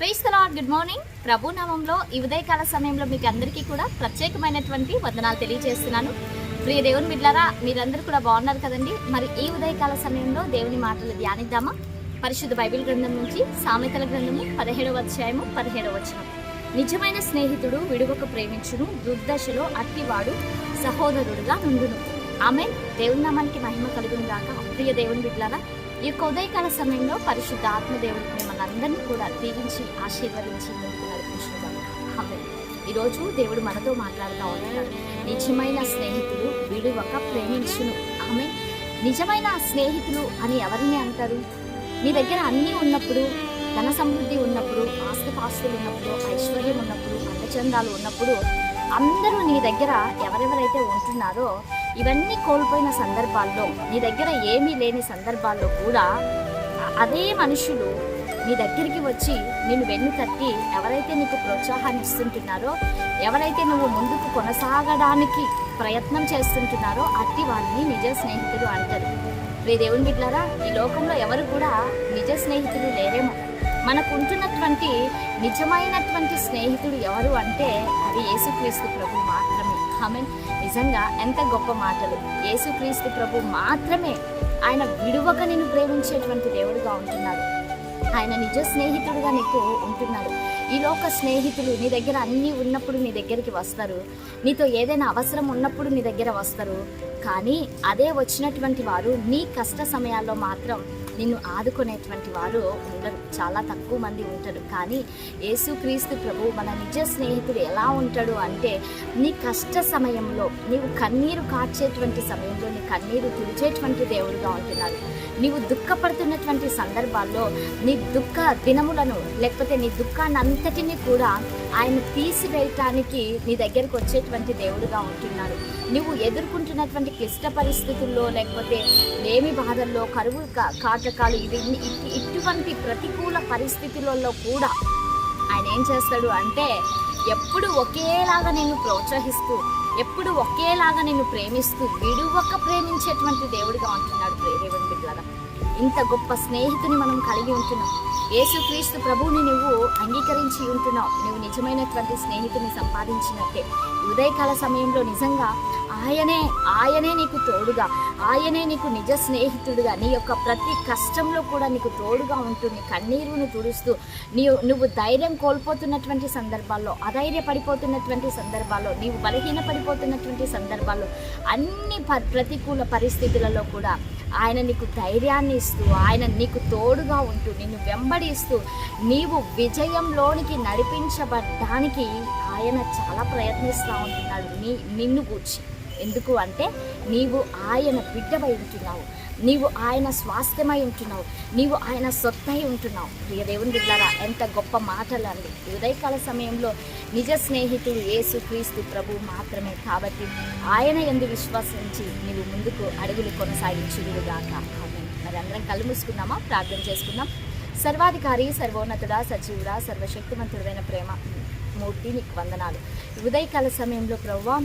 Praise the Lord. Good morning. ప్రభు నామంలో ఈ ఉదయకాల సమయంలో మీకు అందరికీ కూడా ప్రత్యేకమైనటువంటి వందనాలు తెలియజేస్తున్నాను. ప్రియ దేవుని బిడ్డలారా, మీరందరూ కూడా బాగున్నారు కదండి. మరి ఈ ఉదయకాల సమయంలో దేవుని మాటలు ధ్యానిద్దామా? పరిశుద్ధ బైబిల్ గ్రంథం నుంచి సామెతల గ్రంథము 17వ అధ్యాయము 17వ వచనం. నిజమైన స్నేహితుడు విడువక ప్రేమించును, దుర్దశలో అట్టివాడు సహోదరుడుగా నుండును. ఆమేన్. దేవుని నామానికి మహిమ కలుగును గాక. ప్రియ దేవుని బిడ్డలారా, ఈ యొక్క ఉదయకాల సమయంలో పరిశుద్ధ ఆత్మదేవుడు మిమ్మల్ని అందరినీ కూడా దీవించి ఆశీర్వదించి ముందుకు నడిపించుగాక. ఆమేన్. ఈరోజు దేవుడు మనతో మాట్లాడుతూ ఉంటున్నాడు. నిజమైన స్నేహితులు విడువక ప్రేమించును. ఆమేన్. నిజమైన స్నేహితులు అని ఎవరిని అంటారు? నీ దగ్గర అన్నీ ఉన్నప్పుడు, ధన సమృద్ధి ఉన్నప్పుడు, ఆస్తిపాస్తులు ఉన్నప్పుడు, ఐశ్వర్యం ఉన్నప్పుడు, అందచందాలు ఉన్నప్పుడు, అందరూ నీ దగ్గర ఎవరెవరైతే ఉంటున్నారో ఇవన్నీ కోల్పోయిన సందర్భాల్లో, నీ దగ్గర ఏమీ లేని సందర్భాల్లో కూడా అదే మనుషులు నీ దగ్గరికి వచ్చి నిన్ను వెన్ను తట్టి ఎవరైతే నీకు ప్రోత్సాహాన్ని ఇస్తుంటున్నారో, ఎవరైతే నువ్వు ముందుకు కొనసాగడానికి ప్రయత్నం చేస్తుంటున్నారో అట్టి వారిని నిజ స్నేహితులు అంటారు. దేవుని బిడ్డలారా, ఈ లోకంలో ఎవరు కూడా నిజ స్నేహితులు లేరేమో. మనకు ఉంటున్నటువంటి నిజమైనటువంటి స్నేహితుడు ఎవరు అంటే అది యేసుక్రీస్తు ప్రభు మాత్రమే. ఆమేన్. నిజంగా ఎంత గొప్ప మాటలు. యేసుక్రీస్తు ప్రభు మాత్రమే ఆయన విడువక నిన్ను ప్రేమించేటువంటి దేవుడుగా ఉంటున్నాడు. ఆయన నిజ స్నేహితుడుగా నీకు ఉంటున్నాడు. ఈ లోక స్నేహితులు నీ దగ్గర అన్నీ ఉన్నప్పుడు నీ దగ్గరికి వస్తారు, నీతో ఏదైనా అవసరం ఉన్నప్పుడు నీ దగ్గర వస్తారు. కానీ అదే వచ్చినటువంటి వారు నీ కష్ట సమయాల్లో మాత్రం నిన్ను ఆదుకునేటువంటి వారు ఉండరు. చాలా తక్కువ మంది ఉంటారు. కానీ యేసుక్రీస్తు ప్రభు మన నిజ స్నేహితుడు ఎలా ఉంటాడు అంటే, నీ కష్ట సమయంలో, నీవు కన్నీరు కార్చేటువంటి సమయంలో నీ కన్నీరు తుడిచేటువంటి దేవుడుగా ఉంటున్నాడు. నీవు దుఃఖపడుతున్నటువంటి సందర్భాల్లో నీ దుఃఖ దినములను, లేకపోతే నీ దుఃఖాన్ని అంతటినీ కూడా ఆయన తీసివేయటానికి నీ దగ్గరికి వచ్చేటువంటి దేవుడుగా ఉంటున్నాడు. నువ్వు ఎదుర్కొంటున్నటువంటి క్లిష్ట పరిస్థితుల్లో, లేకపోతే లేమి బాధల్లో, కరువు కాటకాలు, ఇటువంటి ప్రతికూల పరిస్థితులలో కూడా ఆయన ఏం చేస్తాడు అంటే, ఎప్పుడు ఒకేలాగా నిన్ను ప్రోత్సహిస్తూ, ఎప్పుడు ఒకేలాగా నిన్ను ప్రేమిస్తూ, విడువక ప్రేమించేటువంటి దేవుడిగా ఉంటున్నాడు. దేవుని బిడ్డలారా, ఇంత గొప్ప స్నేహితుని మనం కలిగి ఉంటున్నాం. యేసుక్రీస్తు ప్రభువుని నువ్వు అంగీకరించి ఉంటున్నావు. నువ్వు నిజమైనటువంటి స్నేహితుని సంపాదించినట్టే. ఉదయకాల సమయంలో నిజంగా ఆయనే నీకు తోడుగా, ఆయనే నీకు నిజ స్నేహితుడుగా, నీ యొక్క ప్రతి కష్టంలో కూడా నీకు తోడుగా ఉంటుంది. కన్నీరును తుడుస్తూ, నువ్వు ధైర్యం కోల్పోతున్నటువంటి సందర్భాల్లో, అధైర్యపడిపోతున్నటువంటి సందర్భాల్లో, నీవు బలహీన పడిపోతున్నటువంటి సందర్భాల్లో, అన్ని ప్రతికూల పరిస్థితులలో కూడా ఆయన నీకు ధైర్యాన్ని ఇస్తూ, ఆయన నీకు తోడుగా ఉంటూ, నిన్ను వెంబడిస్తూ, నీవు విజయంలోనికి నడిపించబడ్డానికి ఆయన చాలా ప్రయత్నిస్తూ ఉంటున్నాడు నిన్ను గూర్చి. ఎందుకు అంటే, నీవు ఆయన బిడ్డవై ఉంటున్నావు, నీవు ఆయన స్వాస్థ్యమై ఉంటున్నావు, నీవు ఆయన సొత్తై ఉంటున్నావు. ప్రియ దేవుని బిడ్డలారా, ఎంత గొప్ప మాటలు అండి. ఉదయకాల సమయంలో నిజ స్నేహితుడు యేసుక్రీస్తు ప్రభు మాత్రమే. కాబట్టి ఆయన యందు విశ్వసించి నీవు ముందుకు అడుగులు కొనసాగించుదురుగాక. ఆమేన్. మరి అందరం కళ్ళు మూసుకుందామా? ప్రార్థన చేసుకుందాం. సర్వాధికారి, సర్వోన్నతుడా, సజీవుడా, సర్వశక్తిమంతుడైన ప్రేమ మూర్తి, నీకు వందనాలు. ఉదయకాల సమయంలో ప్రభువా,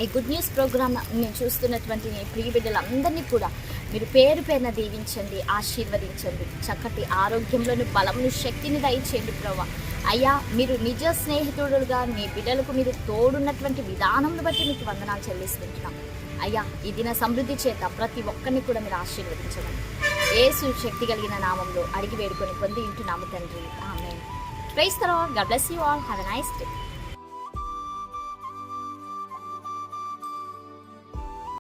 ఈ గుడ్ న్యూస్ ప్రోగ్రామ్ నేను చూస్తున్నటువంటి నీ ప్రియ బిడ్డలందరినీ కూడా మీరు పేరు పేరున దీవించండి, ఆశీర్వదించండి. చక్కటి ఆరోగ్యంలోని బలమును, శక్తిని దయచేయండి ప్రభువా. అయ్యా, మీరు నిజ స్నేహితుడుగా మీ బిడ్డలకు మీరు తోడున్నటువంటి విధానం బట్టి మీకు వందనాలు చెల్లిస్తుంటున్నాం. అయ్యా, ఈ దిన సమృద్ధి చేత ప్రతి ఒక్కరిని కూడా మీరు ఆశీర్వదించండి. యేసు శక్తి కలిగిన నామంలో అడిగి వేడుకొని పొంది ఉంటున్నాము తండ్రి. Amen. Praise the Lord. God bless you all. Have a nice day.